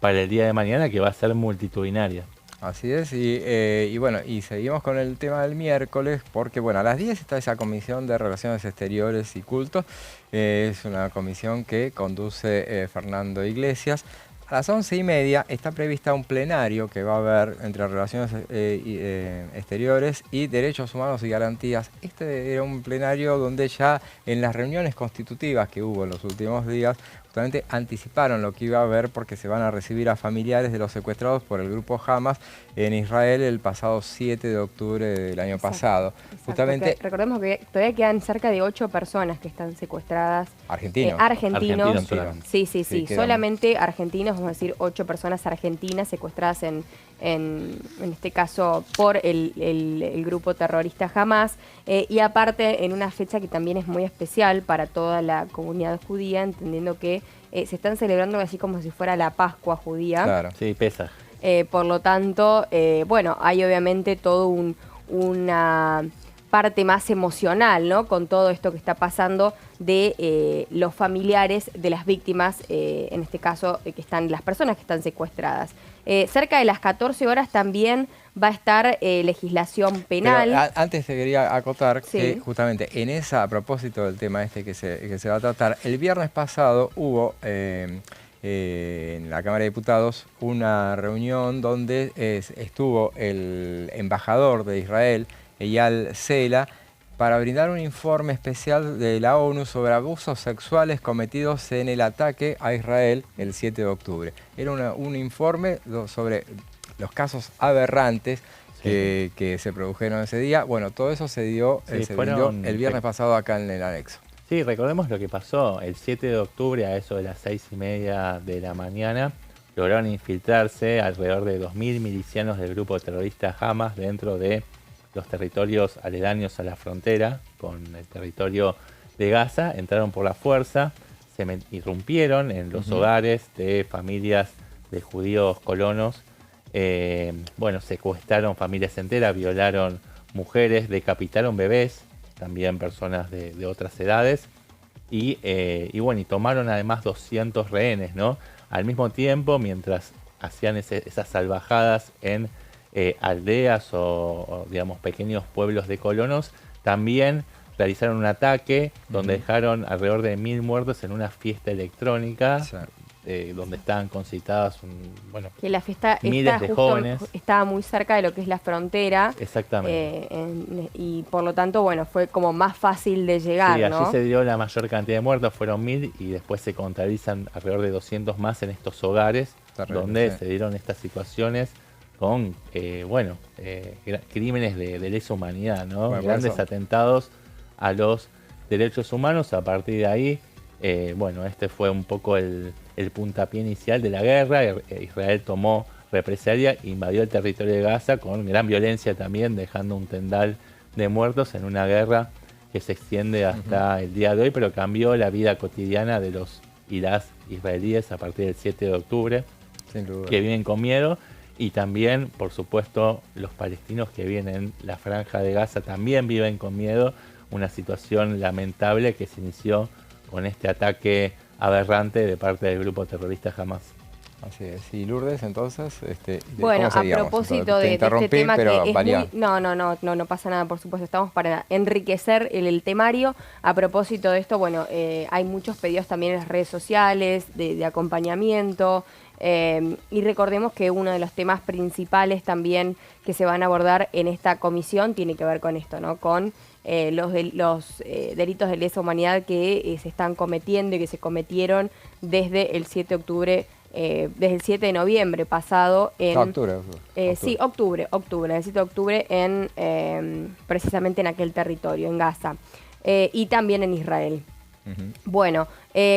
para el día de mañana, que va a ser multitudinaria.
Así es, y bueno, y seguimos con el tema del miércoles, porque bueno, a las 10 está esa Comisión de Relaciones Exteriores y Cultos, es una comisión que conduce Fernando Iglesias, A las 11:30 está prevista un plenario que va a haber entre Relaciones Exteriores y Derechos Humanos y Garantías. Este era un plenario donde ya en las reuniones constitutivas que hubo en los últimos días, justamente anticiparon lo que iba a haber porque se van a recibir a familiares de los secuestrados por el grupo Hamas en Israel el pasado 7 de octubre del año pasado.
Exacto,
Justamente,
recordemos que todavía quedan cerca de 8 personas que están secuestradas.
Argentinos.
Argentinos.
solamente.
Sí,
quedan.
solamente argentinos, vamos a decir 8 personas argentinas secuestradas en este caso por el grupo terrorista Hamas. Y aparte en una fecha que también es muy especial para toda la comunidad judía, entendiendo que se están celebrando así como si fuera la Pascua judía.
Claro.
Sí, Pesaj.
Por lo tanto, bueno, hay obviamente todo una parte más emocional, ¿no? Con todo esto que está pasando de los familiares de las víctimas, en este caso, que están las personas que están secuestradas. Cerca de las 14 horas también va a estar legislación penal.
Pero antes te quería acotar
Sí.
que justamente en esa, a propósito del tema este que se va a tratar, el viernes pasado hubo en la Cámara de Diputados una reunión donde estuvo el embajador de Israel, Eyal Sela, para brindar un informe especial de la ONU sobre abusos sexuales cometidos en el ataque a Israel el 7 de octubre. Era un informe sobre los casos aberrantes que se produjeron ese día. Bueno, todo eso se dio se brindó el viernes pasado acá en el anexo.
Sí, recordemos lo que pasó el 7 de octubre a eso de las 6:30 de la mañana. Lograron infiltrarse alrededor de 2.000 milicianos del grupo terrorista Hamas dentro de los territorios aledaños a la frontera con el territorio de Gaza. Entraron por la fuerza, irrumpieron en los hogares de familias de judíos colonos. Bueno, secuestraron familias enteras, violaron mujeres, decapitaron bebés, también personas de otras edades, y bueno, y tomaron además 200 rehenes, ¿no? Al mismo tiempo, mientras hacían esas salvajadas en aldeas o, digamos, pequeños pueblos de colonos, también realizaron un ataque donde dejaron alrededor de 1.000 muertos en una fiesta electrónica. Sí. Donde estaban concitadas
que la fiesta
miles de jóvenes.
Estaba muy cerca de lo que es la frontera.
Exactamente.
Y por lo tanto, bueno, fue como más fácil de llegar,
sí,
¿no?
allí se dio la mayor cantidad de muertos, fueron 1.000 y después se contabilizan alrededor de 200 más en estos hogares. Terrible, donde se dieron estas situaciones con, crímenes de lesa humanidad, ¿no? Bueno, grandes atentados a los derechos humanos. A partir de ahí, este fue un poco el puntapié inicial de la guerra. Israel tomó represalia, invadió el territorio de Gaza con gran violencia también, dejando un tendal de muertos en una guerra que se extiende hasta el día de hoy, pero cambió la vida cotidiana de los y las israelíes a partir del 7 de octubre, sin duda, que viven con miedo, y también, por supuesto, los palestinos que viven en la franja de Gaza también viven con miedo, una situación lamentable que se inició con este ataque aberrante de parte del grupo terrorista Hamas.
Así es. Y Lourdes, entonces,
bueno, a propósito de este tema que es muy... No pasa nada, por supuesto, estamos para enriquecer el temario. A propósito de esto, bueno, hay muchos pedidos también en las redes sociales de acompañamiento, y recordemos que uno de los temas principales también que se van a abordar en esta comisión tiene que ver con esto, ¿no? Con los delitos de lesa humanidad que se están cometiendo y que se cometieron desde el 7 de octubre, desde el 7 de noviembre pasado en...
Octubre.
Sí, octubre, el 7 de octubre precisamente en aquel territorio, en Gaza, y también en Israel. Bueno,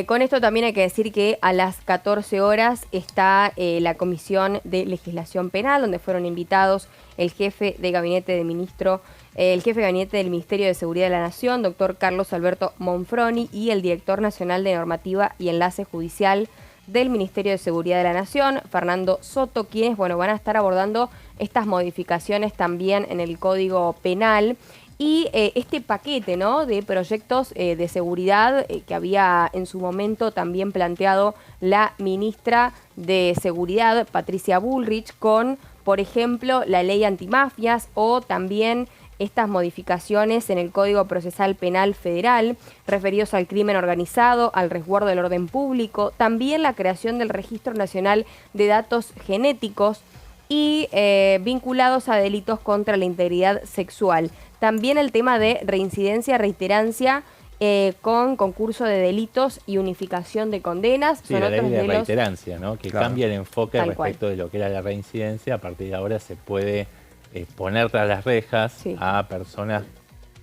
con esto también hay que decir que a las 14 horas está la Comisión de Legislación Penal, donde fueron invitados el jefe de gabinete del Ministerio de Seguridad de la Nación, doctor Carlos Alberto Monfroni, y el director nacional de Normativa y Enlace Judicial del Ministerio de Seguridad de la Nación, Fernando Soto, quienes van a estar abordando estas modificaciones también en el Código Penal. Y este paquete, ¿no?, de proyectos de seguridad que había en su momento también planteado la ministra de Seguridad, Patricia Bullrich, con, por ejemplo, la ley antimafias o también estas modificaciones en el Código Procesal Penal Federal, referidos al crimen organizado, al resguardo del orden público, también la creación del Registro Nacional de Datos Genéticos y vinculados a delitos contra la integridad sexual. También el tema de reincidencia, reiterancia, con concurso de delitos y unificación de condenas.
Sí, la ley de reiterancia, ¿no? Que cambia el enfoque
Tal
respecto
cual.
de lo que era la reincidencia. A partir de ahora se puede poner tras las rejas a personas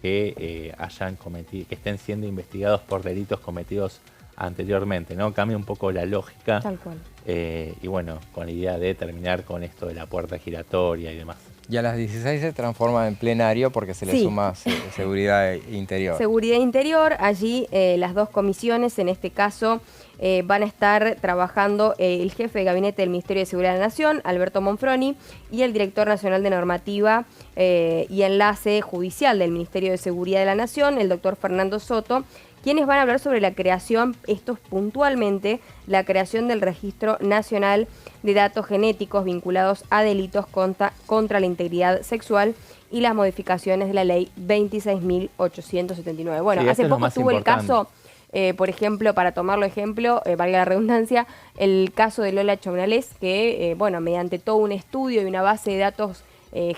que hayan cometido, que estén siendo investigados por delitos cometidos anteriormente, ¿no? Cambia un poco la lógica.
Tal cual.
Y bueno, con la idea de terminar con esto de la puerta giratoria y demás.
Y a las 16 se transforma en plenario porque se le suma seguridad interior.
Seguridad interior, allí las dos comisiones, en este caso, van a estar trabajando el jefe de gabinete del Ministerio de Seguridad de la Nación, Alberto Monfroni, y el director nacional de normativa y enlace judicial del Ministerio de Seguridad de la Nación, el doctor Fernando Soto, quienes van a hablar sobre la creación, estos puntualmente, la creación del Registro Nacional de Datos Genéticos vinculados a delitos contra la integridad sexual y las modificaciones de la ley 26.879. Bueno,
sí,
hace poco tuvo el caso, por ejemplo, para tomarlo ejemplo, valga la redundancia, el caso de Lola Chounalés, que, bueno, mediante todo un estudio y una base de datos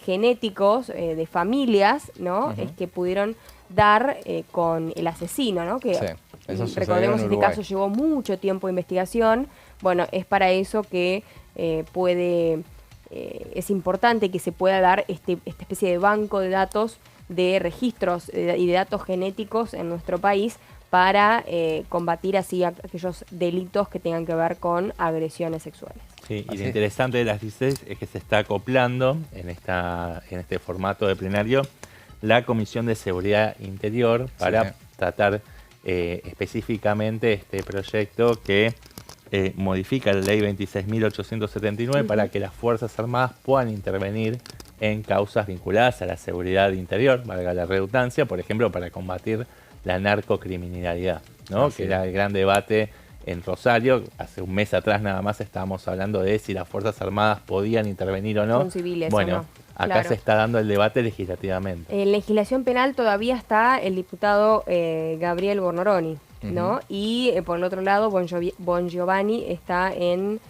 genéticos de familias, ¿no? Es que pudieron dar con el asesino, ¿no? Que recordemos, este caso llevó mucho tiempo de investigación. Bueno, es para eso que es importante que se pueda dar esta especie de banco de datos, de registros y de datos genéticos en nuestro país para combatir así aquellos delitos que tengan que ver con agresiones sexuales.
Sí, y lo interesante de las 16 es que se está acoplando en este formato de plenario la Comisión de Seguridad Interior para tratar específicamente este proyecto que modifica la ley 26.879 para que las Fuerzas Armadas puedan intervenir en causas vinculadas a la seguridad interior, valga la redundancia, por ejemplo, para combatir la narcocriminalidad, ¿no? Que era el gran debate en Rosario. Hace un mes atrás nada más estábamos hablando de si las Fuerzas Armadas podían intervenir o no.
Con civiles,
bueno,
o no.
Acá
Claro.
se está dando el debate legislativamente.
En legislación penal todavía está el diputado Gabriel Bornoroni, ¿no? Y por el otro lado, Bon Giovanni está en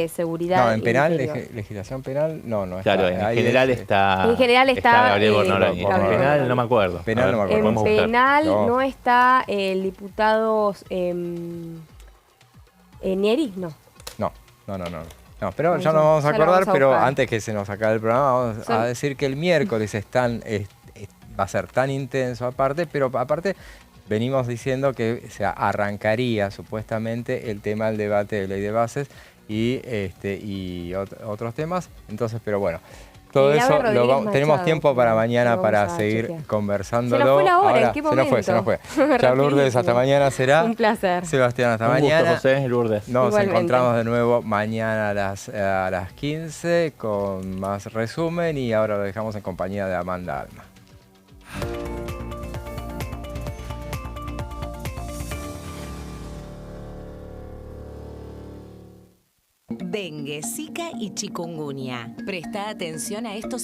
seguridad.
No, en penal,
interior.
legislación penal, no
Claro,
está.
en general está.
En general está
Gabriel Bornoroni. En penal no me acuerdo.
Penal no me acuerdo.
En penal no está el diputado Neri, no.
No, pero ya nos vamos a acordar, pero
buscar.
antes que se nos acabe el programa, vamos a decir que el miércoles va a ser tan intenso aparte, pero aparte venimos diciendo que se arrancaría supuestamente el tema del debate de ley de bases y otros temas. Entonces, pero bueno, todo eso tenemos tiempo para mañana para seguir conversándolo.
Se nos fue la hora,
ahora,
¿en qué momento?
Se nos fue. Chao, Lourdes, hasta mañana será.
Un placer.
Sebastián, hasta
Un
mañana.
gusto, José, Lourdes.
Nos
Igualmente.
encontramos de nuevo mañana a las 15 con más resumen y ahora lo dejamos en compañía de Amanda Alma.
Dengue, Zika y chikungunya. Presta atención a estos